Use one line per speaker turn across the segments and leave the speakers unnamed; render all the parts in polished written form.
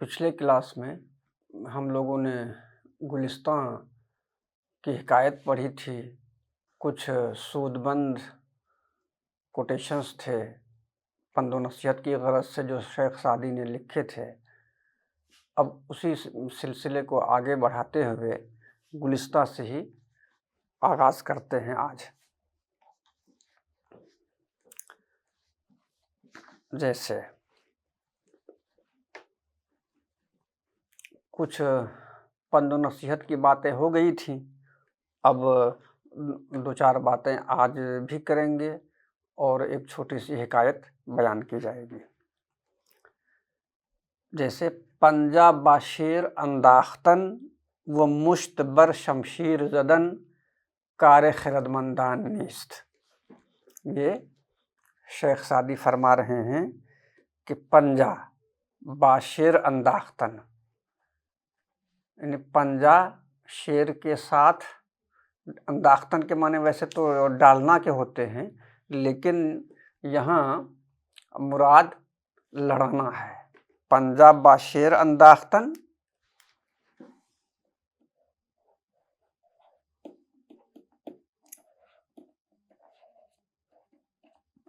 پچھلے کلاس میں ہم لوگوں نے گلستان کی حکایت پڑھی تھی. کچھ سود بند کوٹیشنز تھے پند و نصیحت کی غرض سے جو شیخ سعدی نے لکھے تھے. اب اسی سلسلے کو آگے بڑھاتے ہوئے گلستان سے ہی آغاز کرتے ہیں آج. جیسے کچھ پند و نصیحت کی باتیں ہو گئی تھیں، اب دو چار باتیں آج بھی کریں گے اور ایک چھوٹی سی حکایت بیان کی جائے گی. جیسے پنجہ باشیر انداختن و مشت بر شمشیر زدن کار خردمندان نیست. یہ شیخ سعدی فرما رہے ہیں کہ پنجہ باشیر انداختن یعنی پنجہ شیر کے ساتھ، انداختن کے معنی ویسے تو ڈالنا کے ہوتے ہیں لیکن یہاں مراد لڑانا ہے. پنجہ باشیر انداختن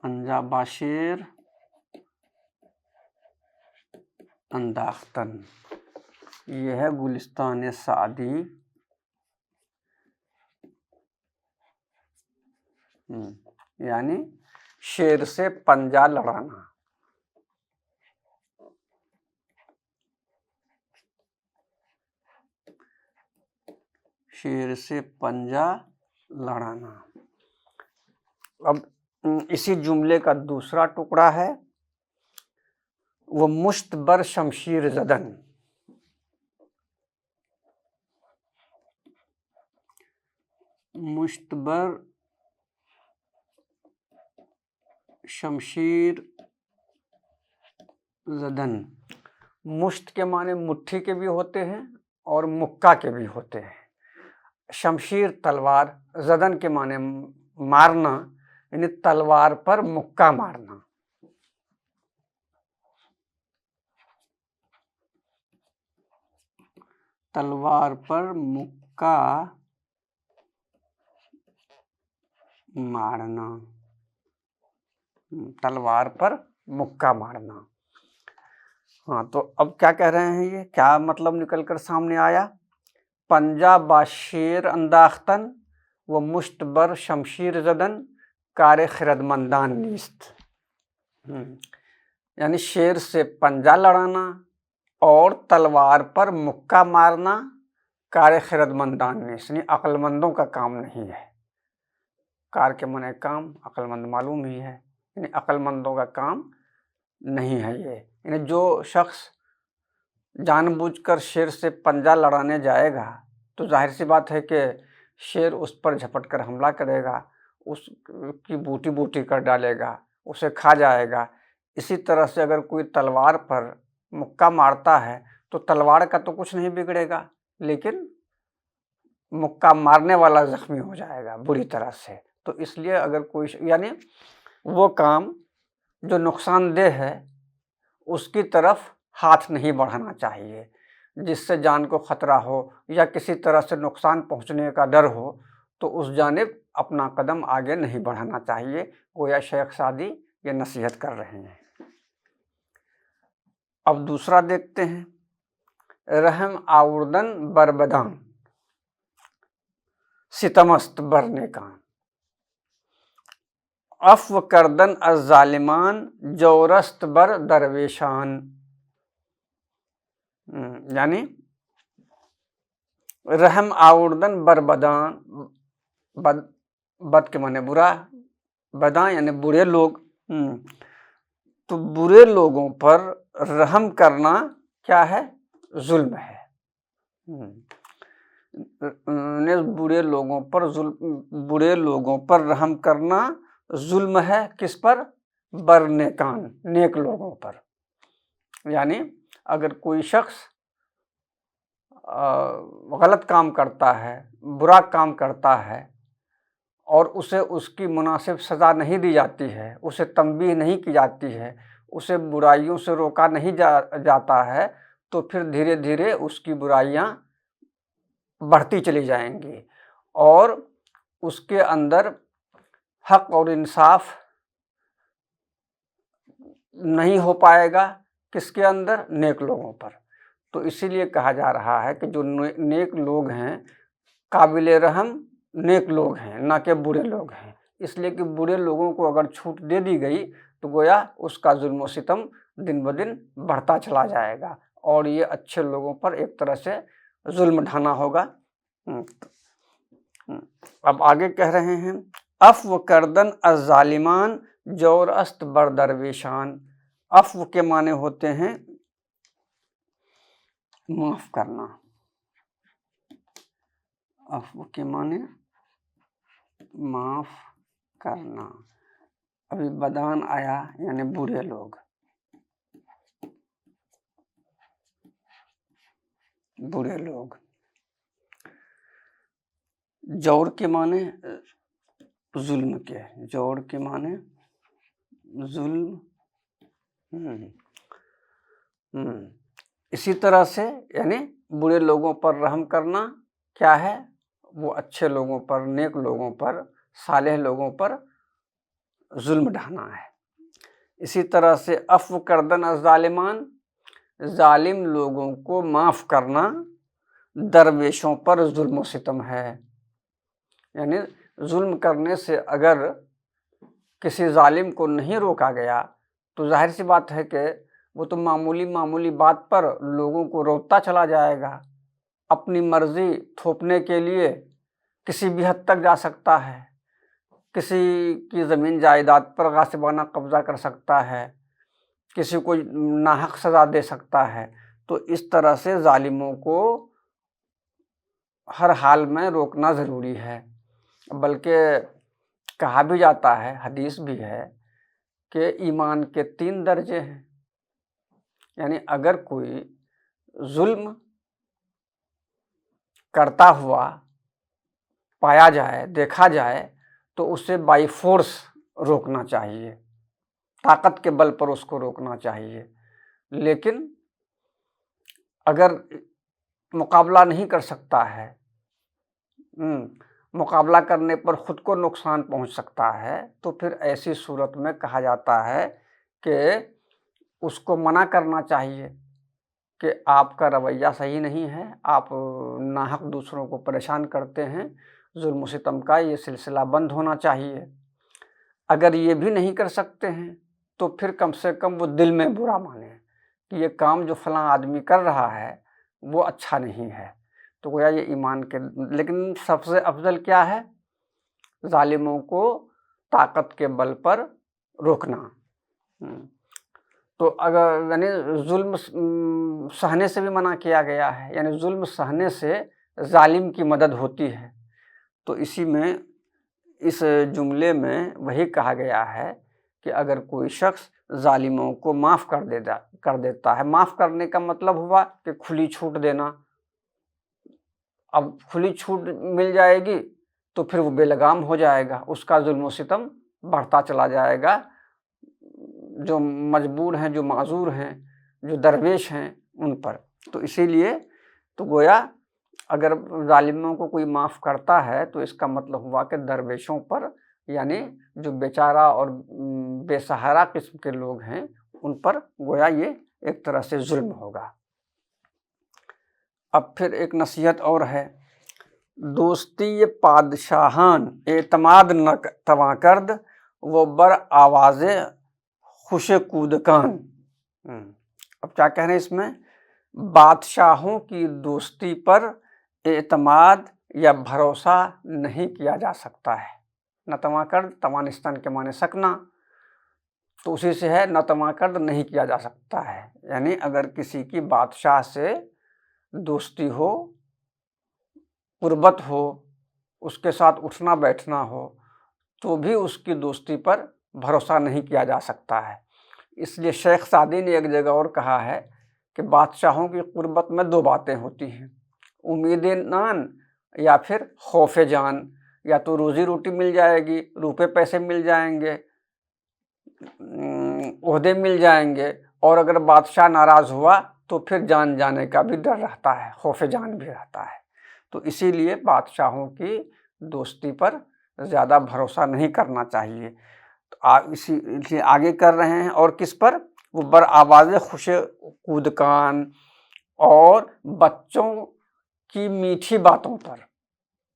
پنجہ باشیر انداختن یہ ہے گلستان سعدی یعنی شیر سے پنجہ لڑانا. شیر سے پنجہ لڑانا. اب اسی جملے کا دوسرا ٹکڑا ہے وہ مشت بر شمشیر زدن. مشت بر شمشیر زدن. مشت کے معنی مٹھی کے بھی ہوتے ہیں اور مکہ کے بھی ہوتے ہیں. شمشیر تلوار، زدن کے معنی مارنا یعنی تلوار پر مکہ مارنا. تلوار پر مکہ مارنا. تلوار پر مکہ مارنا. ہاں تو اب کیا کہہ رہے ہیں، یہ کیا مطلب نکل کر سامنے آیا؟ پنجہ باشیر انداختن و مشت بر شمشیر زدن کار خردمندان نیست. یعنی شیر سے پنجہ لڑانا اور تلوار پر مکہ مارنا کار خردمندان نیست یعنی عقل مندوں کا کام نہیں ہے. کار کے معنی کام، عقل مند معلوم ہی ہے، یعنی عقل مندوں کا کام نہیں ہے یہ. یعنی جو شخص جان بوجھ کر شیر سے پنجہ لڑانے جائے گا تو ظاہر سی بات ہے کہ شیر اس پر جھپٹ کر حملہ کرے گا، اس کی بوٹی بوٹی کر ڈالے گا، اسے کھا جائے گا. اسی طرح سے اگر کوئی تلوار پر مکہ مارتا ہے تو تلوار کا تو کچھ نہیں بگڑے گا لیکن مکہ مارنے والا زخمی ہو جائے گا بری طرح سے. تو اس لیے اگر کوئی یعنی وہ کام جو نقصان دہ ہے اس کی طرف ہاتھ نہیں بڑھانا چاہیے. جس سے جان کو خطرہ ہو یا کسی طرح سے نقصان پہنچنے کا ڈر ہو تو اس جانب اپنا قدم آگے نہیں بڑھانا چاہیے. گویا شیخ سعدی یہ نصیحت کر رہے ہیں. اب دوسرا دیکھتے ہیں. رحم آوردن بربدان ستمست بر نیکان عفو کردن از ظالمان جورست بر درویشان. یعنی رحم آوردن بربدان، بد کے معنی برا، بداں یعنی برے لوگ. تو برے لوگوں پر رحم کرنا کیا ہے؟ ظلم ہے. برے لوگوں پر رحم کرنا ظلم ہے. کس پر؟ بر نیکان، نیک لوگوں پر. یعنی اگر کوئی شخص غلط کام کرتا ہے، برا کام کرتا ہے اور اسے اس کی مناسب سزا نہیں دی جاتی ہے، اسے تنبیہ نہیں کی جاتی ہے، اسے برائیوں سے روکا نہیں جاتا ہے تو پھر دھیرے دھیرے اس کی برائیاں بڑھتی چلی جائیں گی اور اس کے اندر حق اور انصاف نہیں ہو پائے گا۔ کس کے اندر؟ نیک لوگوں پر۔ تو اسی لیے کہا جا رہا ہے کہ جو نیک لوگ ہیں، قابل رحم نیک لوگ ہیں، نہ کہ برے لوگ ہیں۔ اس لیے کہ برے لوگوں کو اگر چھوٹ دے دی گئی تو گویا اس کا ظلم و ستم دن بدن بڑھتا چلا جائے گا اور یہ اچھے لوگوں پر ایک طرح سے ظلم ڈھانا ہوگا۔ اب آگے کہہ رہے ہیں عفو کردن الظالمان جور است بر درویشان۔ عفو کے معنی ہوتے ہیں معاف کرنا۔ عفو کے معنی معاف کرنا۔ ابھی بدان آیا یعنی برے لوگ، برے لوگ۔ جور کے معنی ظلم کے، جور کے معنی ظلم۔ اسی طرح سے یعنی برے لوگوں پر رحم کرنا کیا ہے؟ وہ اچھے لوگوں پر، نیک لوگوں پر، صالح لوگوں پر ظلم ڈھانا ہے۔ اسی طرح سے عفو کردن الظالمان، ظالم لوگوں کو معاف کرنا درویشوں پر ظلم و ستم ہے۔ یعنی ظلم کرنے سے اگر کسی ظالم کو نہیں روکا گیا تو ظاہر سی بات ہے کہ وہ تو معمولی بات پر لوگوں کو روکتا چلا جائے گا، اپنی مرضی تھوپنے کے لیے کسی بھی حد تک جا سکتا ہے، کسی کی زمین جائیداد پر غاصبانہ قبضہ کر سکتا ہے، کسی کو ناحق سزا دے سکتا ہے۔ تو اس طرح سے ظالموں کو ہر حال میں روکنا ضروری ہے۔ بلکہ کہا بھی جاتا ہے، حدیث بھی ہے کہ ایمان کے 3 درجے ہیں۔ یعنی اگر کوئی ظلم کرتا ہوا پایا جائے، دیکھا جائے تو اسے بائی فورس روکنا چاہیے، طاقت کے بل پر اس کو روکنا چاہیے۔ لیکن اگر مقابلہ نہیں کر سکتا ہے، مقابلہ کرنے پر خود کو نقصان پہنچ سکتا ہے، تو پھر ایسی صورت میں کہا جاتا ہے کہ اس کو منع کرنا چاہیے کہ آپ کا رویہ صحیح نہیں ہے، آپ ناحق دوسروں کو پریشان کرتے ہیں، ظلم و ستم کا یہ سلسلہ بند ہونا چاہیے۔ اگر یہ بھی نہیں کر سکتے ہیں تو پھر کم سے کم وہ دل میں برا مانیں کہ یہ کام جو فلاں آدمی کر رہا ہے وہ اچھا نہیں ہے۔ تو گویا یہ ایمان کے، لیکن سب سے افضل کیا ہے؟ ظالموں کو طاقت کے بل پر روکنا۔ تو اگر یعنی ظلم سہنے سے بھی منع کیا گیا ہے، یعنی ظلم سہنے سے ظالم کی مدد ہوتی ہے۔ تو اسی میں اس جملے میں وہی کہا گیا ہے کہ اگر کوئی شخص ظالموں کو معاف کر دیتا ہے، معاف کرنے کا مطلب ہوا کہ کھلی چھوٹ دینا۔ اب کھلی چھوٹ مل جائے گی تو پھر وہ بے لگام ہو جائے گا، اس کا ظلم و ستم بڑھتا چلا جائے گا۔ جو مجبور ہیں، جو معذور ہیں، جو درویش ہیں ان پر۔ تو اسی لیے تو گویا اگر ظالموں کو کوئی معاف کرتا ہے تو اس کا مطلب ہوا کہ درویشوں پر، یعنی جو بیچارہ اور بے سہارا قسم کے لوگ ہیں ان پر گویا یہ ایک طرح سے ظلم ہوگا۔ اب پھر ایک نصیحت اور ہے، دوستی پادشاہان اعتماد نہ تواں کرد وہ بر آواز خوش کودکان۔ اب کیا کہہ رہے ہیں اس میں؟ بادشاہوں کی دوستی پر اعتماد یا بھروسہ نہیں کیا جا سکتا ہے۔ نہ تواں کرد، توانستان کے معنی سکنا، تو اسی سے ہے نہ تواں کرد، نہیں کیا جا سکتا ہے۔ یعنی اگر کسی کی بادشاہ سے دوستی ہو، قربت ہو، اس کے ساتھ اٹھنا بیٹھنا ہو، تو بھی اس کی دوستی پر بھروسہ نہیں کیا جا سکتا ہے۔ اس لیے شیخ سعدی نے ایک جگہ اور کہا ہے کہ بادشاہوں کی قربت میں 2 باتیں ہوتی ہیں، امید نان یا پھر خوف جان۔ یا تو روزی روٹی مل جائے گی، روپے پیسے مل جائیں گے، عہدے مل جائیں گے، اور اگر بادشاہ ناراض ہوا تو پھر جان جانے کا بھی ڈر رہتا ہے، خوف جان بھی رہتا ہے۔ تو اسی لیے بادشاہوں کی دوستی پر زیادہ بھروسہ نہیں کرنا چاہیے۔ اسی لیے آگے کر رہے ہیں، اور کس پر؟ وہ برآواز خوش کودکان اور بچوں کی میٹھی باتوں پر۔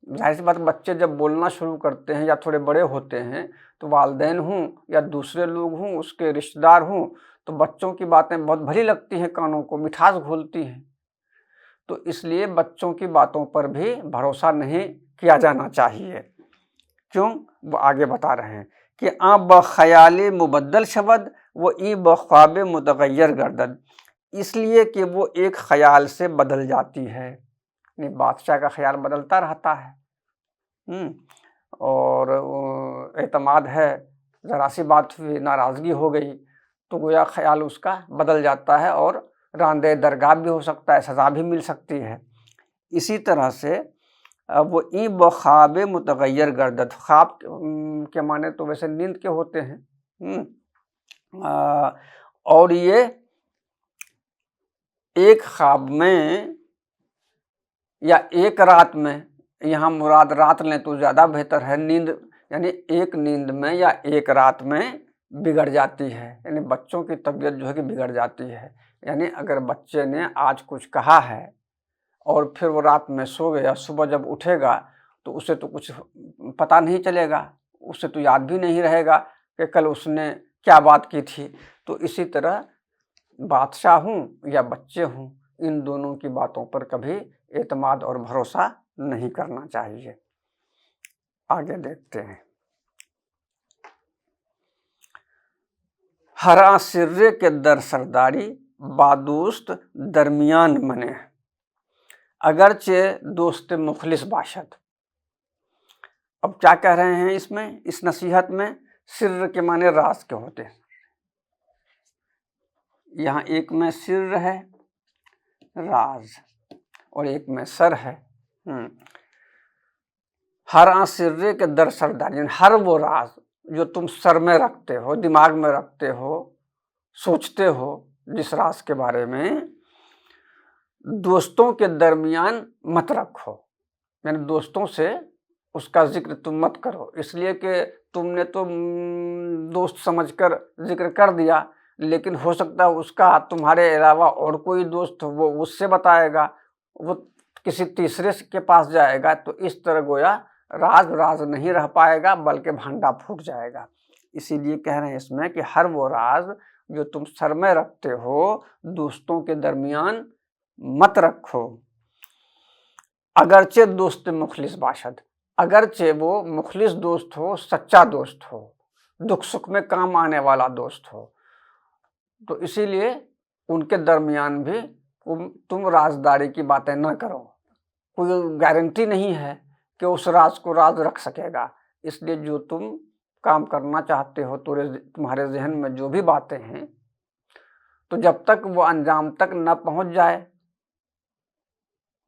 ظاہر سی بات، بچے جب بولنا شروع کرتے ہیں یا تھوڑے بڑے ہوتے ہیں تو والدین ہوں یا دوسرے لوگ ہوں، اس کے رشتہ دار ہوں، تو بچوں کی باتیں بہت بھلی لگتی ہیں، کانوں کو مٹھاس گھولتی ہیں۔ تو اس لیے بچوں کی باتوں پر بھی بھروسہ نہیں کیا جانا چاہیے۔ کیوں؟ وہ آگے بتا رہے ہیں کہ آ بخیال مبدل شود و ای بخواب متغیر گردد، اس لیے کہ وہ ایک خیال سے بدل جاتی ہے، یعنی بادشاہ کا خیال بدلتا رہتا ہے، اور اعتماد ہے، ذرا سی بات ہوئی، ناراضگی ہو گئی تو گویا خیال اس کا بدل جاتا ہے، اور راندے درگاہ بھی ہو سکتا ہے، سزا بھی مل سکتی ہے۔ اسی طرح سے وہ ای بخواب متغیر گردد، خواب کے معنی تو ویسے نیند کے ہوتے ہیں، اور یہ ایک خواب میں یا ایک رات میں، یہاں مراد رات لیں تو زیادہ بہتر ہے، نیند یعنی ایک نیند میں یا ایک رات میں بگڑ جاتی ہے، یعنی بچوں کی طبیعت جو ہے کہ بگڑ جاتی ہے۔ یعنی اگر بچے نے آج کچھ کہا ہے اور پھر وہ رات میں سو گیا، صبح جب اٹھے گا تو اسے تو کچھ پتہ نہیں چلے گا، اسے تو یاد بھی نہیں رہے گا کہ کل اس نے کیا بات کی تھی۔ تو اسی طرح بادشاہ ہوں یا بچے ہوں، ان دونوں کی باتوں پر کبھی اعتماد اور بھروسہ نہیں کرنا چاہیے۔ آگے دیکھتے ہیں۔ ہرا سرے کے در سرداری بادوست درمیان منے، اگرچہ دوست مخلص باشد۔ اب کیا کہہ رہے ہیں اس میں، اس نصیحت میں؟ سر کے معنی راز کے ہوتے ہیں، یہاں ایک میں سر ہے راز اور ایک میں سر ہے۔ ہر سرے کے در سرداری، یعنی ہر وہ راز جو تم سر میں رکھتے ہو، دماغ میں رکھتے ہو، سوچتے ہو، جس راز کے بارے میں، دوستوں کے درمیان مت رکھو، یعنی دوستوں سے اس کا ذکر تم مت کرو، اس لیے کہ تم نے تو دوست سمجھ کر ذکر کر دیا، لیکن ہو سکتا ہے اس کا تمہارے علاوہ اور کوئی دوست ہو، وہ اس سے بتائے گا، وہ کسی تیسرے کے پاس جائے گا، تو اس طرح گویا راز راز نہیں رہ پائے گا بلکہ بھنڈا پھوٹ جائے گا۔ اسی لیے کہہ رہے ہیں اس میں کہ ہر وہ راز جو تم سر میں رکھتے ہو، دوستوں کے درمیان مت رکھو، اگرچہ دوست مخلص باشد، اگرچہ وہ مخلص دوست ہو، سچا دوست ہو، دکھ سکھ میں کام آنے والا دوست ہو، تو اسی لیے ان کے درمیان بھی تم رازداری کی باتیں نہ کرو، کوئی گارنٹی نہیں ہے کہ اس راز کو راز رکھ سکے گا۔ اس لیے جو تم کام کرنا چاہتے ہو، تمہارے ذہن میں جو بھی باتیں ہیں، تو جب تک وہ انجام تک نہ پہنچ جائے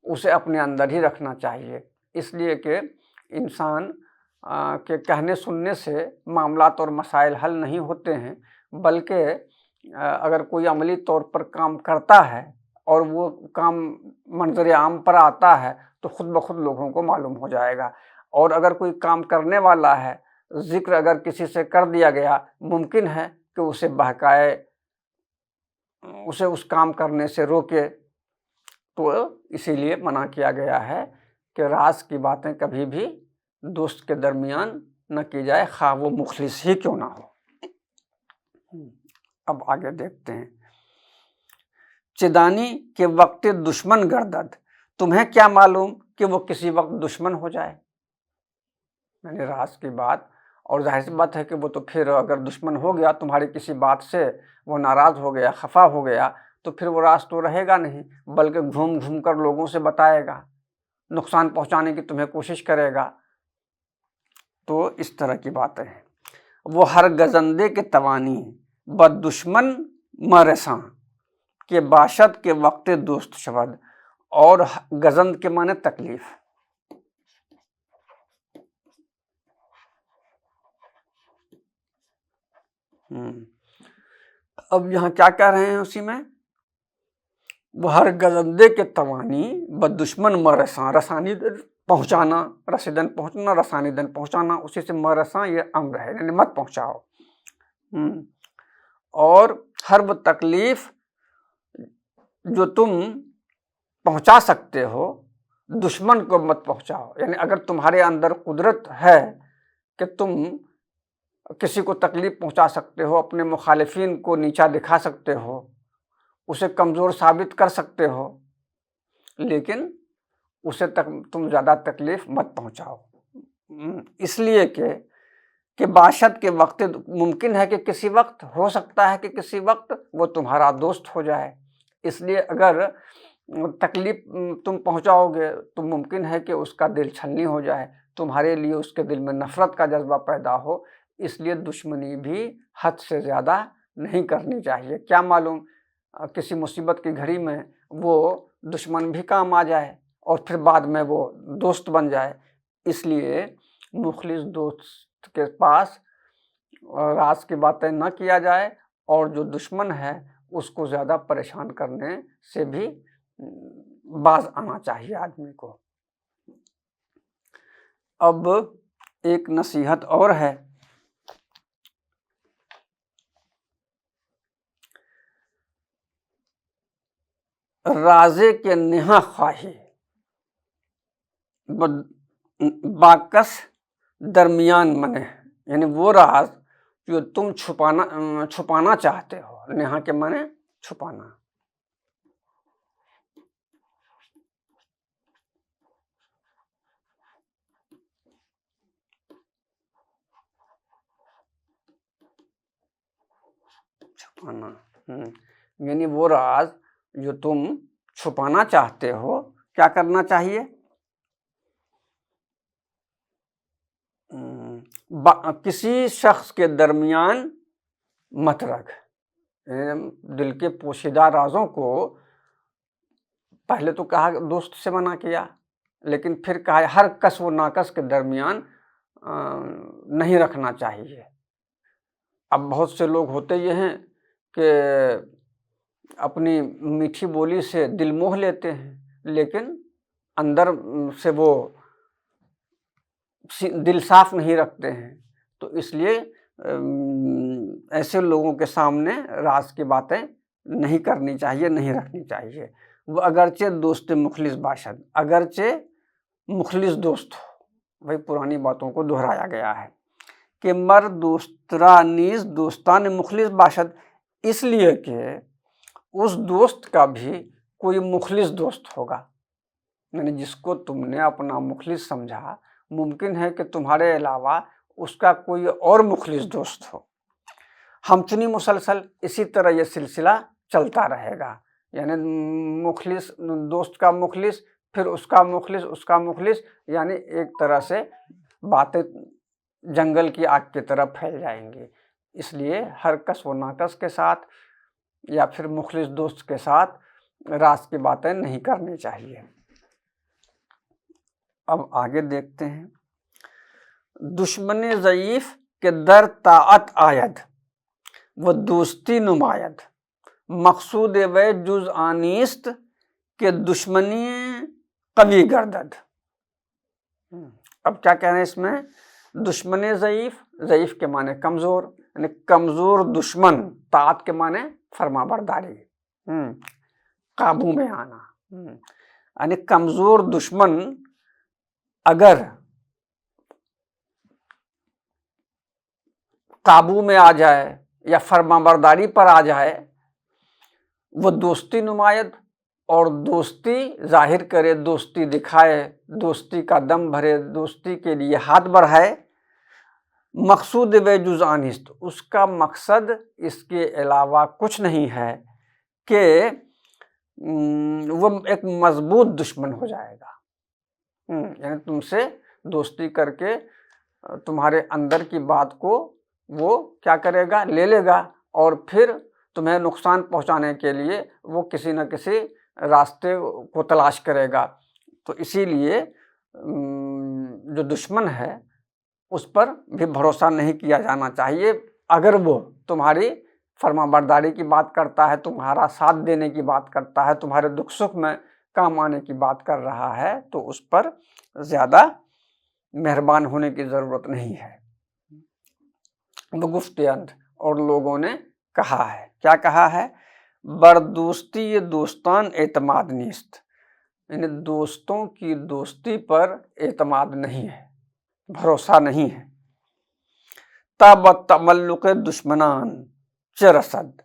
اسے اپنے اندر ہی رکھنا چاہیے، اس لیے کہ انسان کے کہنے سننے سے معاملات اور مسائل حل نہیں ہوتے ہیں، بلکہ اگر کوئی عملی طور پر کام کرتا ہے اور وہ کام منظر عام پر آتا ہے تو خود بخود لوگوں کو معلوم ہو جائے گا، اور اگر کوئی کام کرنے والا ہے، ذکر اگر کسی سے کر دیا گیا، ممکن ہے کہ اسے بہکائے، اسے اس کام کرنے سے روکے، تو اسی لیے منع کیا گیا ہے کہ راز کی باتیں کبھی بھی دوست کے درمیان نہ کی جائے، خواہ وہ مخلص ہی کیوں نہ ہو۔ اب آگے دیکھتے ہیں۔ چدانی کے وقت دشمن گردد، تمہیں کیا معلوم کہ وہ کسی وقت دشمن ہو جائے، یعنی راز کی بات، اور ظاہر سی بات ہے کہ وہ تو پھر اگر دشمن ہو گیا تمہاری کسی بات سے، وہ ناراض ہو گیا، خفا ہو گیا، تو پھر وہ راز تو رہے گا نہیں، بلکہ گھوم گھوم کر لوگوں سے بتائے گا، نقصان پہنچانے کی تمہیں کوشش کرے گا۔ تو اس طرح کی باتیں ہیں۔ وہ ہر گزندے کے توانی بد دشمن مرساں کے باشد کے وقت دوست شود، اور گزند کے معنی تکلیف۔ اب یہاں کیا کہہ رہے ہیں اسی میں وہ ہر گزندے کے توانی بد دشمن مرساں، رسانی پہنچانا، رسیدن پہنچنا، رسانی دن پہنچانا، اسی سے مرساں یہ امر ہے، یعنی مت پہنچاؤ۔ اور ہر وہ تکلیف جو تم پہنچا سکتے ہو دشمن کو مت پہنچاؤ، یعنی اگر تمہارے اندر قدرت ہے کہ تم کسی کو تکلیف پہنچا سکتے ہو، اپنے مخالفین کو نیچا دکھا سکتے ہو، اسے کمزور ثابت کر سکتے ہو، لیکن اسے تم زیادہ تکلیف مت پہنچاؤ، اس لیے کہ باشد کے وقت ممکن ہے کہ کسی وقت، ہو سکتا ہے کہ کسی وقت وہ تمہارا دوست ہو جائے، اس لیے اگر تکلیف تم پہنچاؤ گے تو ممکن ہے کہ اس کا دل چھلنی ہو جائے، تمہارے لیے اس کے دل میں نفرت کا جذبہ پیدا ہو، اس لیے دشمنی بھی حد سے زیادہ نہیں کرنی چاہیے۔ کیا معلوم کسی مصیبت کی گھڑی میں وہ دشمن بھی کام آ جائے اور پھر بعد میں وہ دوست بن جائے، اس لیے مخلص دوست کے پاس راز کی باتیں نہ کیا جائے، اور جو دشمن ہے اس کو زیادہ پریشان کرنے سے بھی باز آنا چاہیے آدمی کو۔ اب ایک نصیحت اور ہے، رازے کے نہا خواہی باکس درمیان منے، یعنی وہ راز جو تم چھپانا چاہتے ہو، نہا کے معنی چھپانا۔ یعنی وہ راز جو تم چھپانا چاہتے ہو، کیا کرنا چاہیے؟ کسی شخص کے درمیان مت رکھ، دل کے پوشیدہ رازوں کو پہلے تو کہا دوست سے منع کیا، لیکن پھر کہا ہر کس و ناکس کے درمیان نہیں رکھنا چاہیے۔ اب بہت سے لوگ ہوتے یہ ہیں کہ اپنی میٹھی بولی سے دل موہ لیتے ہیں، لیکن اندر سے وہ دل صاف نہیں رکھتے ہیں، تو اس لیے ایسے لوگوں کے سامنے راز کی باتیں نہیں کرنی چاہیے، نہیں رکھنی چاہیے۔ وہ اگرچہ دوست مخلص باشد، اگرچہ مخلص دوست ہو، وہی پرانی باتوں کو دہرایا گیا ہے کہ مر دوسترا نیز دوستان مخلص باشد، اس لیے کہ اس دوست کا بھی کوئی مخلص دوست ہوگا، یعنی جس کو تم نے اپنا مخلص سمجھا، ممکن ہے کہ تمہارے علاوہ اس کا کوئی اور مخلص دوست ہو۔ ہم چنی مسلسل اسی طرح یہ سلسلہ چلتا رہے گا، یعنی مخلص دوست کا مخلص، پھر اس کا مخلص، اس کا مخلص، یعنی ایک طرح سے باتیں جنگل کی آگ کی طرح پھیل جائیں گی۔ اس لیے ہر کس و ناکس کے ساتھ یا پھر مخلص دوست کے ساتھ راز کی باتیں نہیں کرنی چاہیے۔ اب آگے دیکھتے ہیں، دشمن ضعیف کے در طاعت آید و دوستی نماید، مقصود وے جز آنیست کہ دشمنی قوی گردد۔ اب کیا کہہ رہے ہیں اس میں؟ دشمن ضعیف، ضعیف کے معنی کمزور، یعنی کمزور دشمن، طاعت کے معنی فرما برداری، قابو میں آنا، یعنی کمزور دشمن اگر قابو میں آ جائے یا فرما برداری پر آ جائے، وہ دوستی نماید، اور دوستی ظاہر کرے، دوستی دکھائے، دوستی کا دم بھرے، دوستی کے لیے ہاتھ بڑھائے، مقصود بے جز آنست، اس کا مقصد اس کے علاوہ کچھ نہیں ہے کہ وہ ایک مضبوط دشمن ہو جائے گا، یعنی تم سے دوستی کر کے تمہارے اندر کی بات کو وہ کیا کرے گا، لے لے گا، اور پھر تمہیں نقصان پہنچانے کے لیے وہ کسی نہ کسی راستے کو تلاش کرے گا۔ تو اسی لیے جو دشمن ہے اس پر بھی بھروسہ نہیں کیا جانا چاہیے، اگر وہ تمہاری فرما برداری کی بات کرتا ہے، تمہارا ساتھ دینے کی بات کرتا ہے، تمہارے دکھ سکھ میں کام آنے کی بات کر رہا ہے، تو اس پر زیادہ مہربان ہونے کی ضرورت نہیں ہے۔ بگفت اند، اور لوگوں نے کہا ہے، کیا کہا ہے؟ بردوستی یہ دوستان اعتماد نیست، یعنی دوستوں کی دوستی پر اعتماد نہیں ہے، بھروسہ نہیں ہے۔ تب تملق دشمنان چرسد،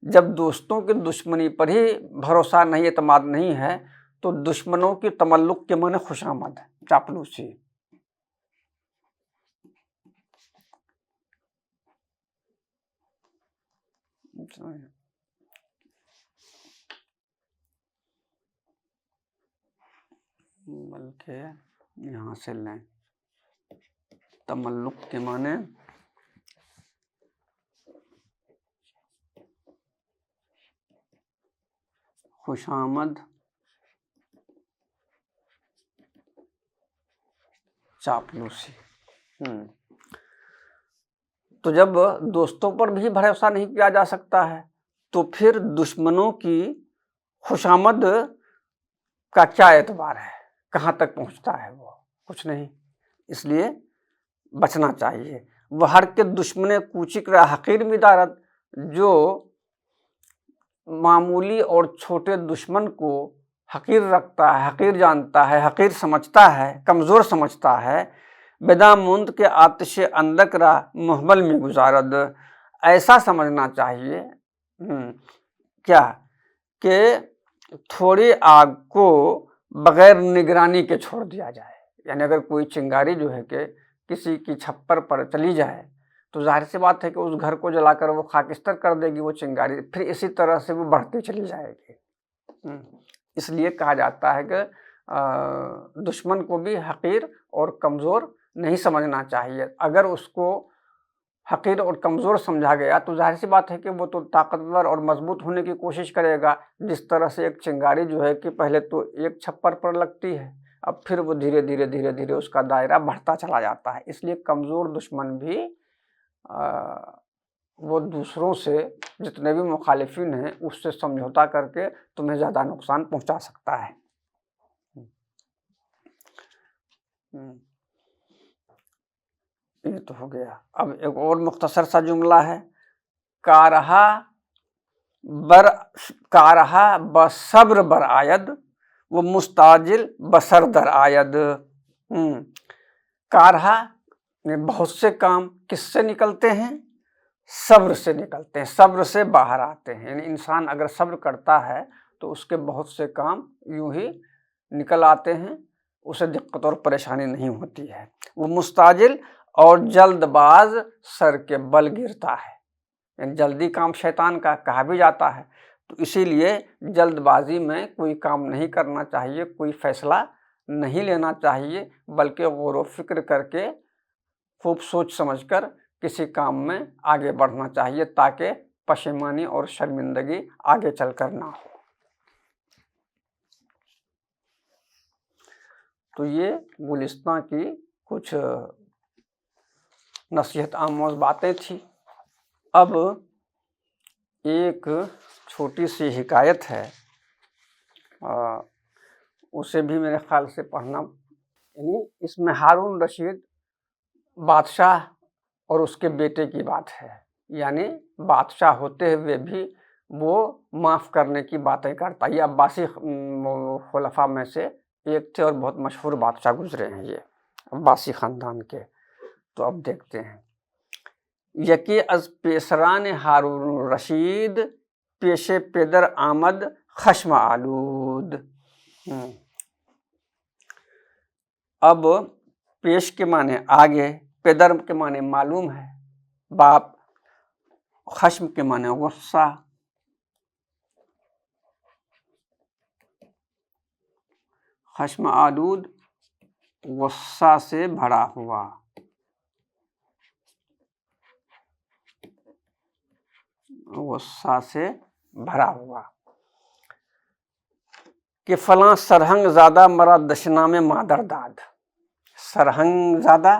جب دوستوں کی دشمنی پر ہی بھروسہ نہیں، اعتماد نہیں ہے، تو دشمنوں کی تملق کے معنی خوشامد، چاپلوسی۔ بلکہ یہاں سے لیں، تملق کے معنی خوشامد، چاپلوسی۔ تو جب دوستوں پر بھی بھروسہ نہیں کیا جا سکتا ہے تو پھر دشمنوں کی خوشامد کا کیا اعتبار ہے؟ کہاں تک پہنچتا ہے؟ وہ کچھ نہیں۔ اس لیے بچنا چاہیے۔ وہ ہر کے دشمن کوچک رہا حقیر می دارد، جو معمولی اور چھوٹے دشمن کو حقیر رکھتا ہے، حقیر جانتا ہے، حقیر سمجھتا ہے، کمزور سمجھتا ہے، بدا مند کے آتش اندک را محمل میں گزارد، ایسا سمجھنا چاہیے کیا کہ تھوڑی آگ کو بغیر نگرانی کے چھوڑ دیا جائے۔ یعنی اگر کوئی چنگاری جو ہے کہ کسی کی چھپر پر چلی جائے تو ظاہر سی بات ہے کہ اس گھر کو جلا کر وہ خاکستر کر دے گی وہ چنگاری، پھر اسی طرح سے وہ بڑھتی چلی جائے گی۔ اس لیے کہا جاتا ہے کہ دشمن کو بھی حقیر اور کمزور نہیں سمجھنا چاہیے۔ اگر اس کو حقیر اور کمزور سمجھا گیا تو ظاہر سی بات ہے کہ وہ تو طاقتور اور مضبوط ہونے کی کوشش کرے گا، جس طرح سے ایک چنگاری جو ہے کہ پہلے تو ایک چھپر پر لگتی ہے، اب پھر وہ دھیرے دھیرے اس کا دائرہ بڑھتا چلا جاتا ہے۔ اس لیے کمزور دشمن بھی وہ دوسروں سے، جتنے بھی مخالفین ہیں، اس سے سمجھوتا کر کے تمہیں زیادہ نقصان پہنچا سکتا ہے۔ یہ تو ہو گیا۔ اب ایک اور مختصر سا جملہ ہے، کارہا بصبر بر آید وہ مستعجل بسر در آید۔ کارہا بہت سے کام کس سے نکلتے ہیں؟ صبر سے نکلتے ہیں، صبر سے باہر آتے ہیں۔ یعنی انسان اگر صبر کرتا ہے تو اس کے بہت سے کام یوں ہی نکل آتے ہیں، اسے دقت اور پریشانی نہیں ہوتی ہے۔ وہ مستعجل اور جلد باز سر کے بل گرتا ہے، یعنی جلدی کام شیطان کا کہا بھی جاتا ہے، تو اسی لیے جلد بازی میں کوئی کام نہیں کرنا چاہیے، کوئی فیصلہ نہیں لینا چاہیے، بلکہ غور و فکر کر کے خوب سوچ سمجھ کر کسی کام میں آگے بڑھنا چاہیے، تاکہ پشیمانی اور شرمندگی آگے چل کر نہ ہو۔ تو یہ گلستان کی کچھ نصیحت آموز باتیں تھیں۔ اب ایک چھوٹی سی حکایت ہے، اسے بھی میرے خیال سے پڑھنا، یعنی اس میں ہارون رشید بادشاہ اور اس کے بیٹے کی بات ہے، یعنی بادشاہ ہوتے ہوئے بھی وہ معاف کرنے کی باتیں کرتا۔ یہ عباسی خلفاء میں سے ایک تھے اور بہت مشہور بادشاہ گزرے ہیں یہ عباسی خاندان کے۔ تو اب دیکھتے ہیں، یکی از پیسران ہارون رشید پیش پدر آمد خشم آلود۔ اب پیش کے معنی آگے، پدر کے معنی معلوم ہے باپ، خشم کے معنی غصہ۔ خشم آلود غصہ سے بھرا ہوا، غصہ سے بھرا ہوا کہ فلاں سرہنگ زادہ مرا دشنام مادر داد۔ سرہنگ زادہ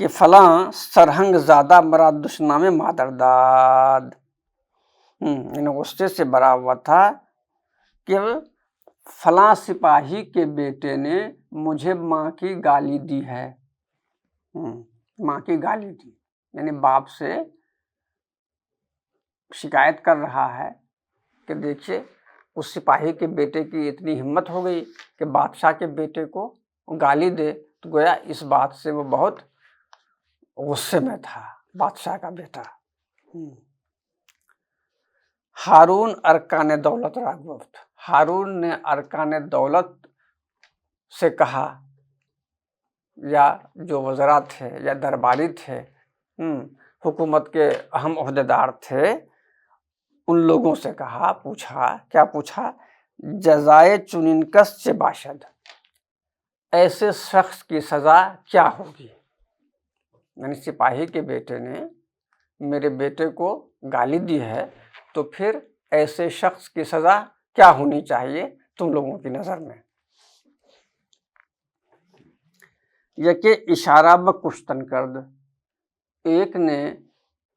کہ فلاں سرہنگ زادہ مرا دشنام مادرداد، یعنی غصے سے بھرا ہوا تھا کہ فلاں سپاہی کے بیٹے نے مجھے ماں کی گالی دی ہے، ماں کی گالی دی، یعنی باپ سے شکایت کر رہا ہے کہ دیکھیے اس سپاہی کے بیٹے کی اتنی ہمت ہو گئی کہ بادشاہ کے بیٹے کو گالی دے، تو گویا اس بات سے وہ بہت غصے میں تھا بادشاہ کا بیٹا۔ ہارون ارکان دولت را گفت، ہارون نے ارکان دولت سے کہا، یا جو وزراء تھے یا درباری تھے، حکومت کے اہم عہدیدار تھے، ان لوگوں سے کہا، پوچھا، کیا پوچھا؟ جزائے چنین کس چه باشد، ایسے شخص کی سزا کیا ہوگی؟ یعنی سپاہی کے بیٹے نے میرے بیٹے کو گالی دی ہے، تو پھر ایسے شخص کی سزا کیا ہونی چاہیے تم لوگوں کی نظر میں؟ یہ کہ اشارہ بکشتن کرد، ایک نے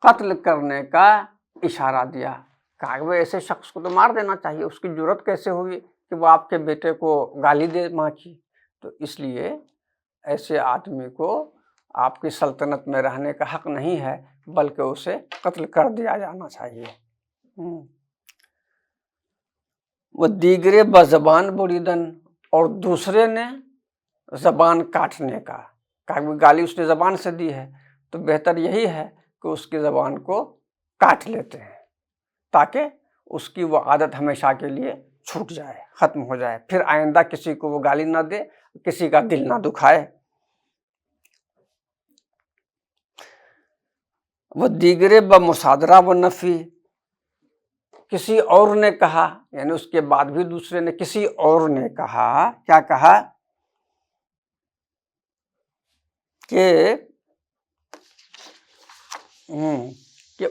قتل کرنے کا اشارہ دیا، کہا کہ ایسے شخص کو تو مار دینا چاہیے، اس کی جرات کیسے ہوگی کہ وہ آپ کے بیٹے کو گالی دے ماں کی؟ تو اس لیے ایسے آدمی کو آپ کی سلطنت میں رہنے کا حق نہیں ہے، بلکہ اسے قتل کر دیا جانا چاہیے۔ وہ دیگرے بزبان بریدن، اور دوسرے نے زبان کاٹنے کا، کہا کہ گالی اس نے زبان سے دی ہے تو بہتر یہی ہے کہ اس کی زبان کو کاٹ لیتے ہیں، تاکہ اس کی وہ عادت ہمیشہ کے لیے چھوٹ جائے، ختم ہو جائے، پھر آئندہ کسی کو وہ گالی نہ دے، کسی کا دل نہ دکھائے۔ وہ دیگرے بمصادرہ و نفی، کسی اور نے کہا، یعنی اس کے بعد بھی دوسرے نے، کسی اور نے کہا، کیا کہا؟ کہ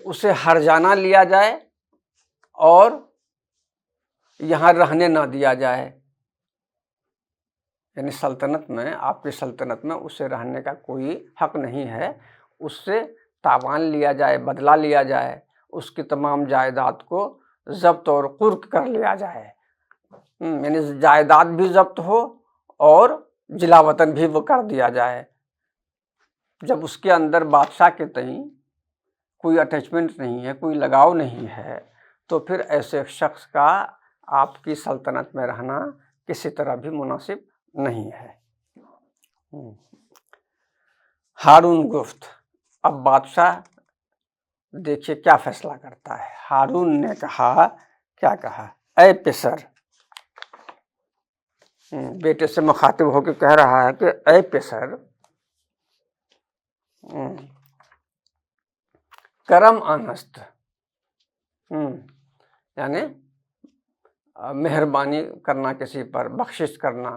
اسے ہرجانہ لیا جائے اور یہاں رہنے نہ دیا جائے، یعنی سلطنت میں، آپ کی سلطنت میں اسے رہنے کا کوئی حق نہیں ہے، اس سے تاوان لیا جائے، بدلہ لیا جائے، اس کی تمام جائیداد کو ضبط اور قرق کر لیا جائے، یعنی جائیداد بھی ضبط ہو اور جلا وطن بھی وہ کر دیا جائے۔ جب اس کے اندر بادشاہ کے تئیں کوئی اٹیچمنٹ نہیں ہے، کوئی لگاؤ نہیں ہے، تو پھر ایسے شخص کا آپ کی سلطنت میں رہنا کسی طرح بھی مناسب نہیں ہے۔ ہارون گفت، اب بادشاہ دیکھیے کیا فیصلہ کرتا ہے۔ ہارون نے کہا، کیا کہا؟ اے پسر، بیٹے سے مخاطب ہو کے کہہ رہا ہے کہ اے پسر، کرم آنست، یعنی مہربانی کرنا کسی پر، بخشش کرنا،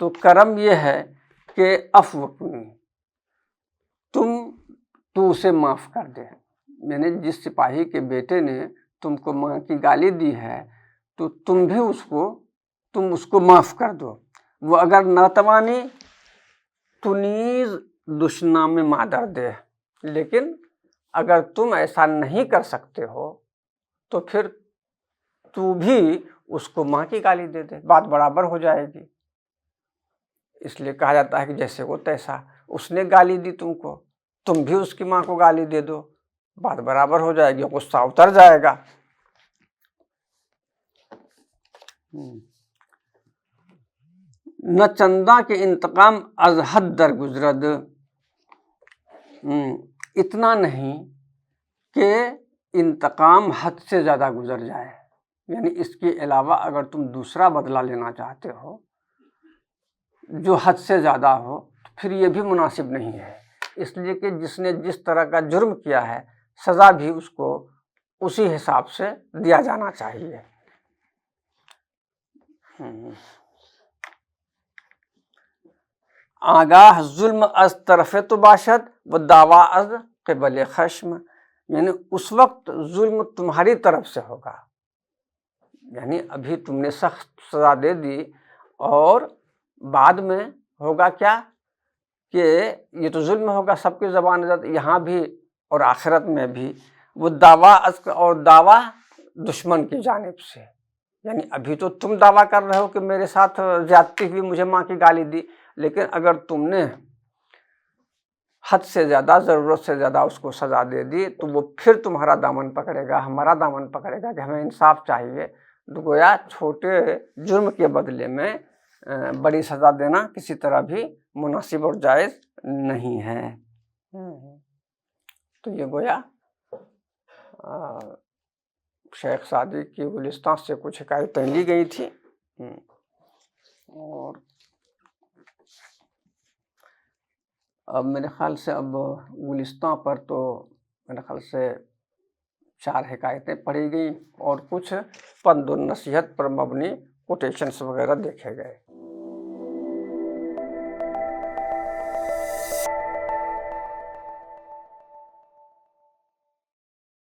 تو کرم یہ ہے کہ عفو کنی، تو اسے معاف کر دے، یعنی جس سپاہی کے بیٹے نے تم کو ماں کی گالی دی ہے تو تم بھی اس کو معاف کر دو۔ وہ اگر ناتوانی تو نیز دشنام مادر دے، لیکن اگر تم ایسا نہیں کر سکتے ہو تو پھر تو بھی اس کو ماں کی گالی دے دے، بات برابر ہو جائے گی۔ اس لیے کہا جاتا ہے کہ جیسے وہ تیسا، اس نے گالی دی تم کو، تم بھی اس کی ماں کو گالی دے دو، بات برابر ہو جائے گی، غصہ اتر جائے گا۔ نہ چنداں کے انتقام از حد در گزرد، اتنا نہیں کہ انتقام حد سے زیادہ گزر جائے، یعنی اس کے علاوہ اگر تم دوسرا بدلہ لینا چاہتے ہو جو حد سے زیادہ ہو، پھر یہ بھی مناسب نہیں ہے، اس لیے کہ جس نے جس طرح کا جرم کیا ہے سزا بھی اس کو اسی حساب سے دیا جانا چاہیے۔ آگاہ ظلم از طرف تو باشد و دعویٰ از قبل خشم، یعنی اس وقت ظلم تمہاری طرف سے ہوگا، یعنی ابھی تم نے سخت سزا دے دی اور بعد میں ہوگا کیا کہ یہ تو ظلم ہوگا، سب کی زبان یہاں بھی اور آخرت میں بھی، وہ دعویٰ اور دعویٰ دشمن کی جانب سے، یعنی ابھی تو تم دعویٰ کر رہے ہو کہ میرے ساتھ زیادتی ہوئی، مجھے ماں کی گالی دی، لیکن اگر تم نے حد سے زیادہ، ضرورت سے زیادہ اس کو سزا دے دی تو وہ پھر تمہارا دامن پکڑے گا، ہمارا دامن پکڑے گا کہ ہمیں انصاف چاہیے۔ تو گویا چھوٹے جرم کے بدلے میں بڑی سزا دینا کسی طرح بھی مناسب اور جائز نہیں ہے۔ تو یہ گویا شیخ سعدی کی گلستان سے کچھ حکایتیں لی گئی تھی، اور اب میرے خیال سے اب گلستان پر تو میرے خیال سے 4 حکایتیں پڑھی گئیں اور کچھ پند و نصیحت پر مبنی کوٹیشنز وغیرہ دیکھے گئے۔